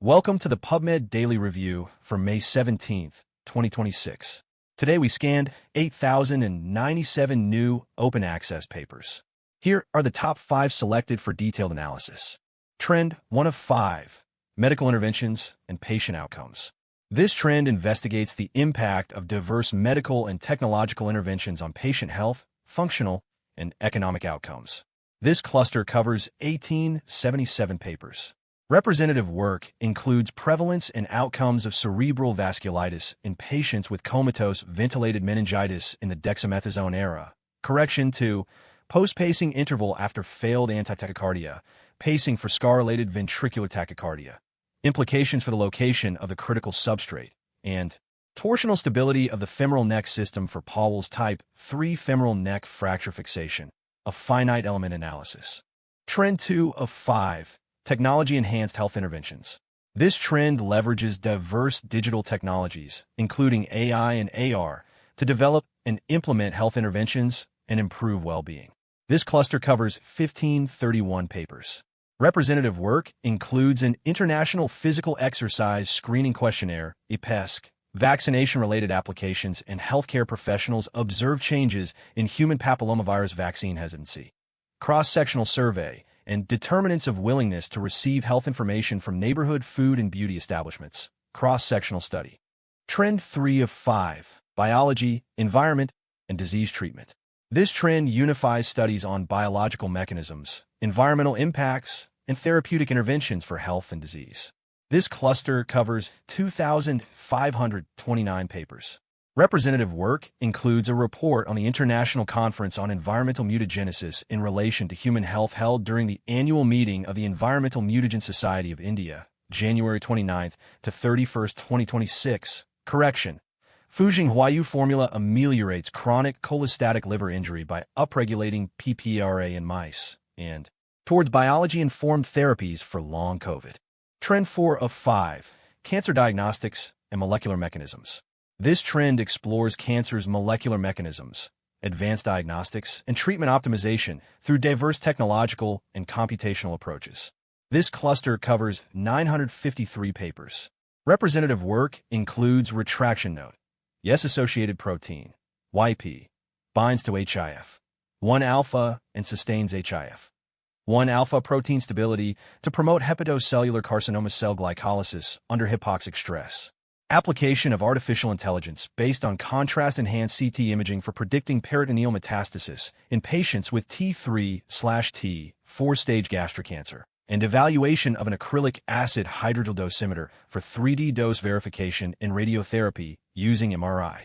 Welcome to the PubMed Daily Review for May 17, 2026. Today we scanned 8,097 new open access papers. Here are the top 5 selected for detailed analysis. Trend 1 of 5, medical interventions and patient outcomes. This trend investigates the impact of diverse medical and technological interventions on patient health, functional, and economic outcomes. This cluster covers 1,877 papers. Representative work includes prevalence and outcomes of cerebral vasculitis in patients with comatose ventilated meningitis in the dexamethasone era, correction to post-pacing interval after failed antitachycardia, pacing for scar-related ventricular tachycardia, implications for the location of the critical substrate, and torsional stability of the femoral neck system for Powell's type 3 femoral neck fracture fixation, a finite element analysis. Trend 2 of 5, technology-enhanced health interventions. This trend leverages diverse digital technologies, including AI and AR, to develop and implement health interventions and improve well-being. This cluster covers 1,531 papers. Representative work includes an International Physical Exercise Screening Questionnaire, IPESC, vaccination-related applications, and healthcare professionals observe changes in human papillomavirus vaccine hesitancy. Cross-sectional survey and determinants of willingness to receive health information from neighborhood food and beauty establishments. Cross-sectional study. Trend 3 of 5, biology, environment, and disease treatment. This trend unifies studies on biological mechanisms, environmental impacts, and therapeutic interventions for health and disease. This cluster covers 2,529 papers. Representative work includes a report on the International Conference on Environmental Mutagenesis in relation to human health held during the annual meeting of the Environmental Mutagen Society of India, January 29 to 31, 2026. Correction. Fujing Huayu formula ameliorates chronic cholestatic liver injury by upregulating PPRA in mice, and towards biology-informed therapies for long COVID. Trend 4 of 5, cancer diagnostics and molecular mechanisms. This trend explores cancer's molecular mechanisms, advanced diagnostics, and treatment optimization through diverse technological and computational approaches. This cluster covers 953 papers. Representative work includes retraction note, yes-associated protein, YP, binds to HIF, 1-alpha and sustains HIF, 1-alpha protein stability to promote hepatocellular carcinoma cell glycolysis under hypoxic stress. Application of artificial intelligence based on contrast-enhanced CT imaging for predicting peritoneal metastasis in patients with T3/T 4-stage gastric cancer, and evaluation of an acrylic acid hydrogel dosimeter for 3D dose verification in radiotherapy using MRI.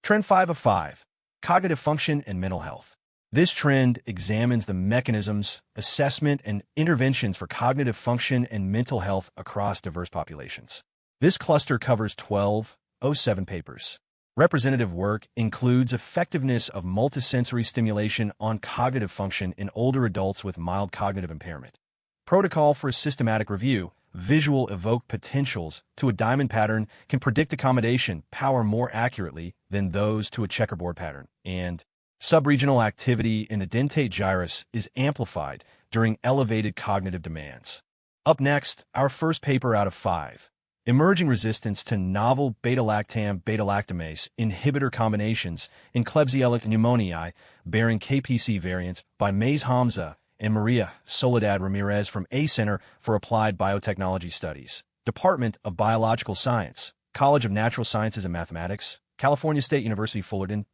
Trend 5 of 5, cognitive function and mental health. This trend examines the mechanisms, assessment, and interventions for cognitive function and mental health across diverse populations. This cluster covers 1,207 papers. Representative work includes effectiveness of multisensory stimulation on cognitive function in older adults with mild cognitive impairment. Protocol for a systematic review, visual evoke potentials to a diamond pattern can predict accommodation power more accurately than those to a checkerboard pattern, and subregional activity in the dentate gyrus is amplified during elevated cognitive demands. Up next, our first paper out of 5. Emerging resistance to novel β-lactam β-lactamase inhibitor combinations in Klebsiella pneumoniae bearing KPC variants by Mays Hamza and Maria Soledad Ramirez from A Center for Applied Biotechnology Studies, Department of Biological Science, College of Natural Sciences and Mathematics, California State University Fullerton,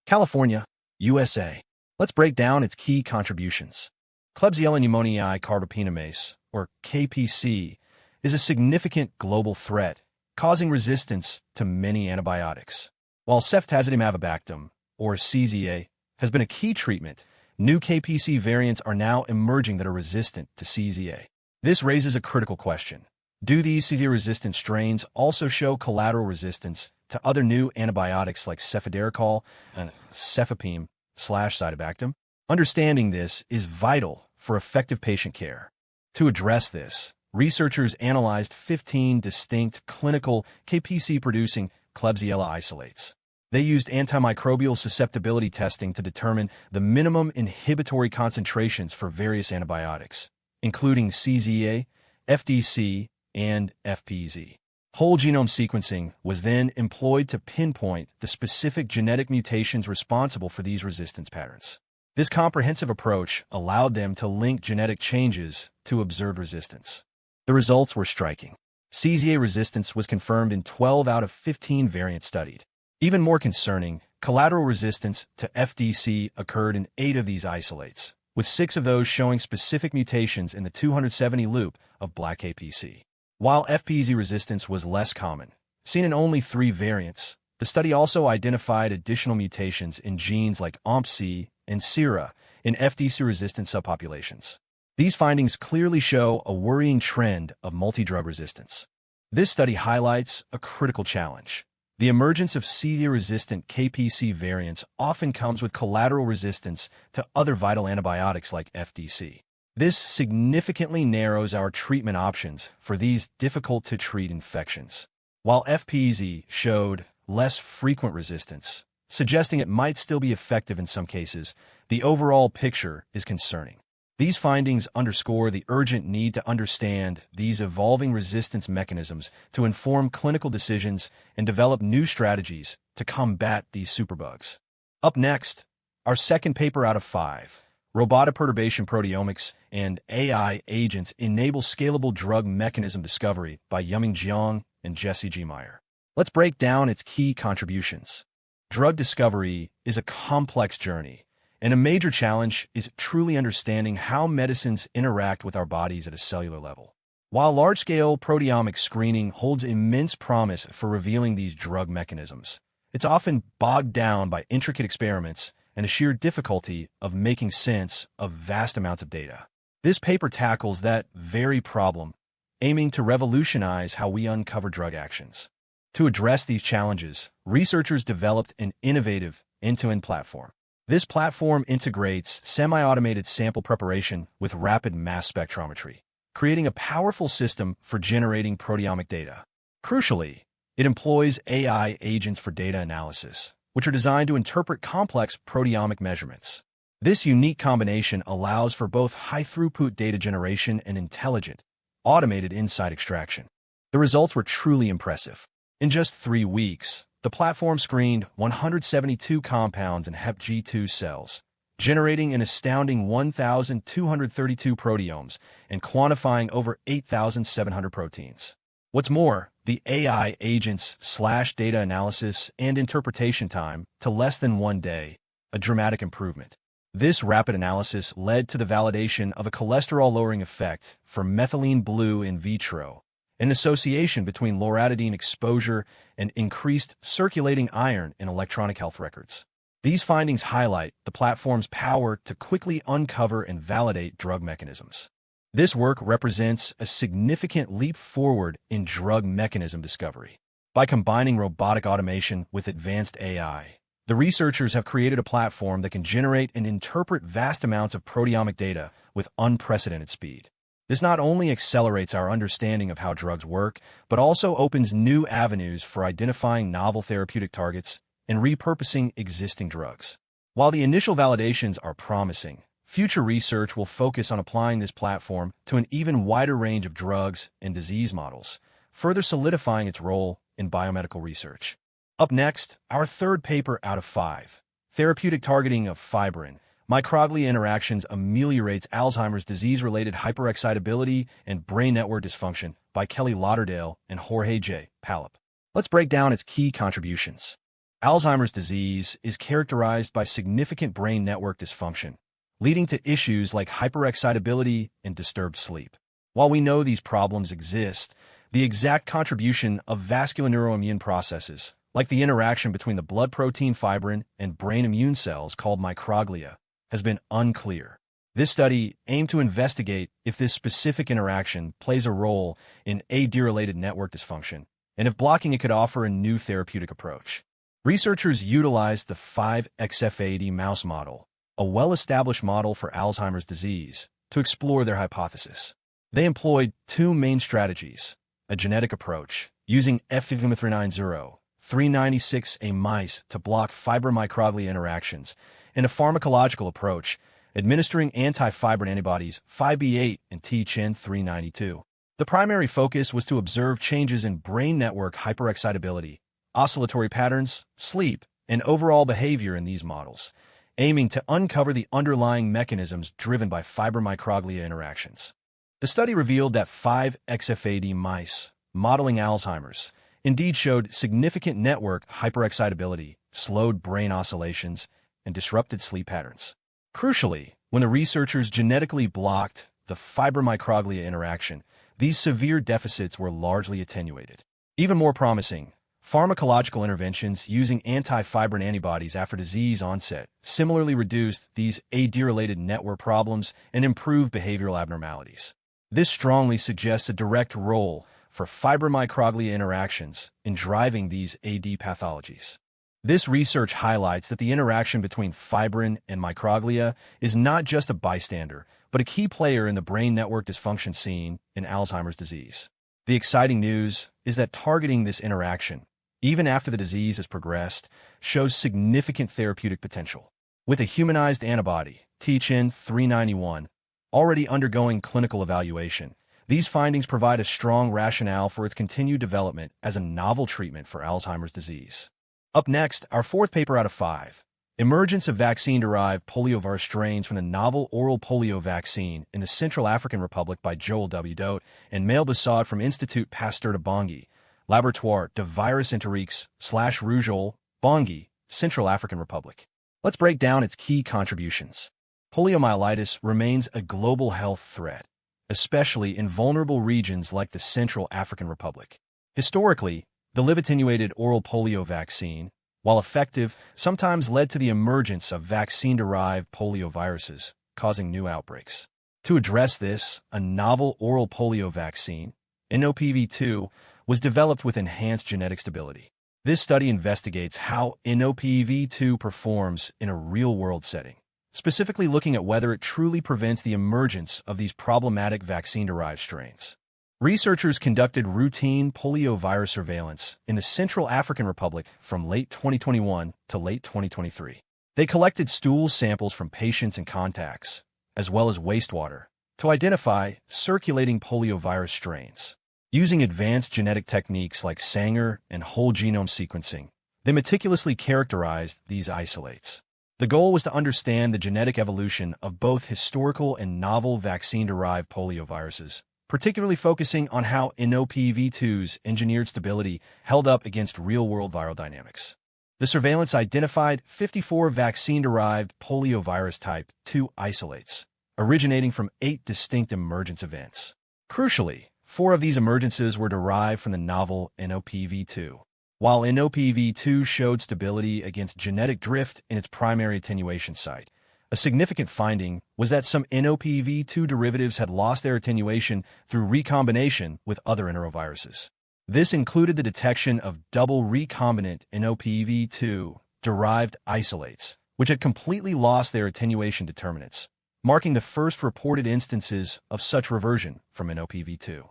California, USA. Let's break down its key contributions. Klebsiella pneumoniae carbapenemase, or KPC, is a significant global threat, causing resistance to many antibiotics. While ceftazidime-avibactam, or CZA, has been a key treatment, new KPC variants are now emerging that are resistant to CZA. This raises a critical question. Do these CZA-resistant strains also show collateral resistance to other new antibiotics like cefiderocol and cefepime/cidobactam? Understanding this is vital for effective patient care. To address this, researchers analyzed 15 distinct clinical KPC-producing Klebsiella isolates. They used antimicrobial susceptibility testing to determine the minimum inhibitory concentrations for various antibiotics, including CZA, FDC, and FPZ. Whole genome sequencing was then employed to pinpoint the specific genetic mutations responsible for these resistance patterns. This comprehensive approach allowed them to link genetic changes to observed resistance. The results were striking. CZA resistance was confirmed in 12 out of 15 variants studied. Even more concerning, collateral resistance to FDC occurred in 8 of these isolates, with 6 of those showing specific mutations in the 270 loop of black KPC. While FPZ resistance was less common, seen in only 3 variants, the study also identified additional mutations in genes like OMPC and SIRA in FDC-resistant subpopulations. These findings clearly show a worrying trend of multi-drug resistance. This study highlights a critical challenge. The emergence of CZA-resistant KPC variants often comes with collateral resistance to other vital antibiotics like FDC. This significantly narrows our treatment options for these difficult-to-treat infections. While FPZ showed less frequent resistance, suggesting it might still be effective in some cases, the overall picture is concerning. These findings underscore the urgent need to understand these evolving resistance mechanisms to inform clinical decisions and develop new strategies to combat these superbugs. Up next, our second paper out of 5. Robotic perturbation proteomics and AI agents enable scalable drug mechanism discovery by Yuming Jiang and Jesse G. Meyer. Let's break down its key contributions. Drug discovery is a complex journey, and a major challenge is truly understanding how medicines interact with our bodies at a cellular level. While large-scale proteomic screening holds immense promise for revealing these drug mechanisms, it's often bogged down by intricate experiments and a sheer difficulty of making sense of vast amounts of data. This paper tackles that very problem, aiming to revolutionize how we uncover drug actions. To address these challenges, researchers developed an innovative end-to-end platform. This platform integrates semi-automated sample preparation with rapid mass spectrometry, creating a powerful system for generating proteomic data. Crucially, it employs AI agents for data analysis, which are designed to interpret complex proteomic measurements. This unique combination allows for both high-throughput data generation and intelligent, automated insight extraction. The results were truly impressive. In just 3 weeks, the platform screened 172 compounds in HepG2 cells, generating an astounding 1,232 proteomes and quantifying over 8,700 proteins. What's more, the AI agents slashed data analysis and interpretation time to less than 1 day, a dramatic improvement. This rapid analysis led to the validation of a cholesterol-lowering effect for methylene blue in vitro, an association between loratadine exposure and increased circulating iron in electronic health records. These findings highlight the platform's power to quickly uncover and validate drug mechanisms. This work represents a significant leap forward in drug mechanism discovery. By combining robotic automation with advanced AI, the researchers have created a platform that can generate and interpret vast amounts of proteomic data with unprecedented speed. This not only accelerates our understanding of how drugs work, but also opens new avenues for identifying novel therapeutic targets and repurposing existing drugs. While the initial validations are promising, future research will focus on applying this platform to an even wider range of drugs and disease models, further solidifying its role in biomedical research. Up next, our third paper out of 5. Therapeutic targeting of fibrin. Microglia interactions ameliorates Alzheimer's disease-related hyperexcitability and brain network dysfunction by Kelly Lauderdale and Jorge J. Palop. Let's break down its key contributions. Alzheimer's disease is characterized by significant brain network dysfunction, leading to issues like hyperexcitability and disturbed sleep. While we know these problems exist, the exact contribution of vascular neuroimmune processes, like the interaction between the blood protein fibrin and brain immune cells called microglia, has been unclear. This study aimed to investigate if this specific interaction plays a role in AD-related network dysfunction, and if blocking it could offer a new therapeutic approach. Researchers utilized the 5xFAD mouse model, a well-established model for Alzheimer's disease, to explore their hypothesis. They employed 2 main strategies: a genetic approach, using F390, 396A mice to block fibromicroglia interactions, and a pharmacological approach, administering anti-fibrin antibodies 5B8 and TChin 392. The primary focus was to observe changes in brain network hyperexcitability, oscillatory patterns, sleep, and overall behavior in these models, aiming to uncover the underlying mechanisms driven by fibrin-microglia interactions. The study revealed that 5XFAD mice, modeling Alzheimer's, indeed showed significant network hyperexcitability, slowed brain oscillations, and disrupted sleep patterns. Crucially, when the researchers genetically blocked the fibrin-microglia interaction, these severe deficits were largely attenuated. Even more promising, pharmacological interventions using anti-fibrin antibodies after disease onset similarly reduced these AD-related network problems and improved behavioral abnormalities. This strongly suggests a direct role for fibrin-microglia interactions in driving these AD pathologies. This research highlights that the interaction between fibrin and microglia is not just a bystander, but a key player in the brain network dysfunction seen in Alzheimer's disease. The exciting news is that targeting this interaction, even after the disease has progressed, shows significant therapeutic potential. With a humanized antibody, THN-391, already undergoing clinical evaluation, these findings provide a strong rationale for its continued development as a novel treatment for Alzheimer's disease. Up next, our fourth paper out of 5, Emergence of vaccine-derived poliovirus strains from the novel oral polio vaccine in the Central African Republic by Joel W. Dote and Mail Basad from Institut Pasteur de Bangui, Laboratoire de Virus Enteriques / Rougeole, Bangui, Central African Republic. Let's break down its key contributions. Poliomyelitis remains a global health threat, especially in vulnerable regions like the Central African Republic. Historically, the live-attenuated oral polio vaccine, while effective, sometimes led to the emergence of vaccine-derived polioviruses, causing new outbreaks. To address this, a novel oral polio vaccine, NOPV2, was developed with enhanced genetic stability. This study investigates how NOPV2 performs in a real-world setting, specifically looking at whether it truly prevents the emergence of these problematic vaccine-derived strains. Researchers conducted routine poliovirus surveillance in the Central African Republic from late 2021 to late 2023. They collected stool samples from patients and contacts, as well as wastewater, to identify circulating poliovirus strains. Using advanced genetic techniques like Sanger and whole genome sequencing, they meticulously characterized these isolates. The goal was to understand the genetic evolution of both historical and novel vaccine-derived polioviruses, particularly focusing on how NOPV2's engineered stability held up against real-world viral dynamics. The surveillance identified 54 vaccine-derived poliovirus type 2 isolates, originating from 8 distinct emergence events. Crucially, 4 of these emergences were derived from the novel NOPV2. While NOPV2 showed stability against genetic drift in its primary attenuation site, a significant finding was that some NOPV2 derivatives had lost their attenuation through recombination with other enteroviruses. This included the detection of double recombinant NOPV2-derived isolates, which had completely lost their attenuation determinants, marking the first reported instances of such reversion from NOPV2.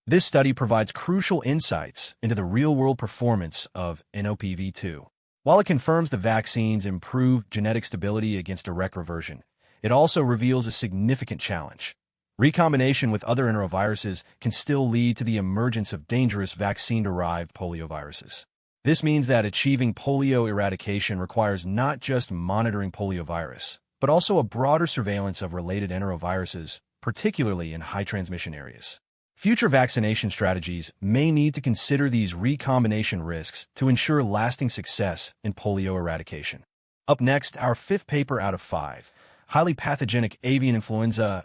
This study provides crucial insights into the real-world performance of NOPV2. While it confirms the vaccine's improved genetic stability against direct reversion, it also reveals a significant challenge. Recombination with other enteroviruses can still lead to the emergence of dangerous vaccine-derived polioviruses. This means that achieving polio eradication requires not just monitoring poliovirus, but also a broader surveillance of related enteroviruses, particularly in high-transmission areas. Future vaccination strategies may need to consider these recombination risks to ensure lasting success in polio eradication. Up next, our 5th paper out of 5, highly pathogenic avian influenza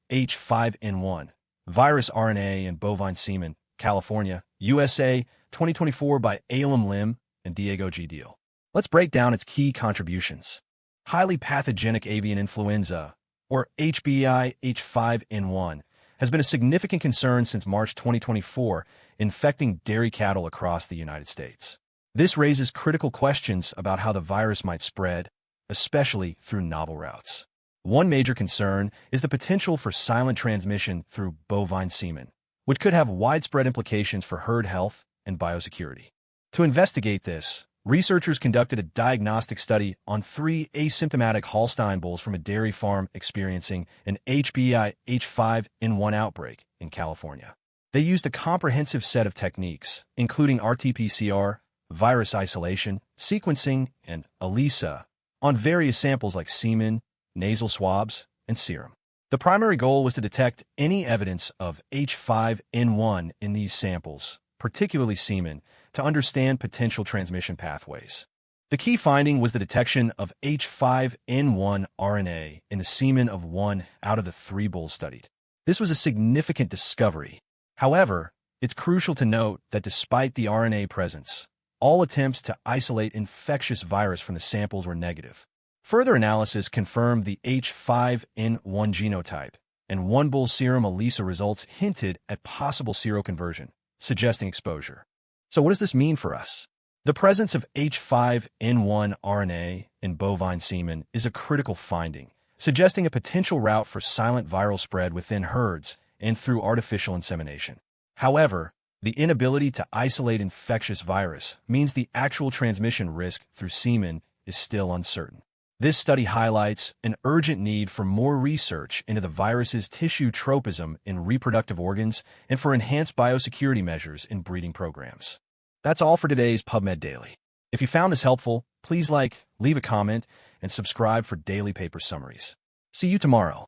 H5N1, virus RNA in bovine semen, California, USA, 2024 by Alam Lim and Diego G. Deal. Let's break down its key contributions. Highly pathogenic avian influenza, or HBI H5N1, has been a significant concern since March 2024, infecting dairy cattle across the United States. This raises critical questions about how the virus might spread, especially through novel routes. One major concern is the potential for silent transmission through bovine semen, which could have widespread implications for herd health and biosecurity. To investigate this, researchers conducted a diagnostic study on 3 asymptomatic Holstein bulls from a dairy farm experiencing an HBI H5N1 outbreak in California. They used a comprehensive set of techniques, including RT-PCR, virus isolation, sequencing, and ELISA, on various samples like semen, nasal swabs, and serum. The primary goal was to detect any evidence of H5N1 in these samples, particularly semen, to understand potential transmission pathways. The key finding was the detection of H5N1 RNA in the semen of 1 out of the 3 bulls studied. This was a significant discovery. However, it's crucial to note that despite the RNA presence, all attempts to isolate infectious virus from the samples were negative. Further analysis confirmed the H5N1 genotype, and 1 bull serum ELISA results hinted at possible seroconversion, suggesting exposure. So what does this mean for us? The presence of H5N1 RNA in bovine semen is a critical finding, suggesting a potential route for silent viral spread within herds and through artificial insemination. However, the inability to isolate infectious virus means the actual transmission risk through semen is still uncertain. This study highlights an urgent need for more research into the virus's tissue tropism in reproductive organs and for enhanced biosecurity measures in breeding programs. That's all for today's PubMed Daily. If you found this helpful, please leave a comment, and subscribe for daily paper summaries. See you tomorrow.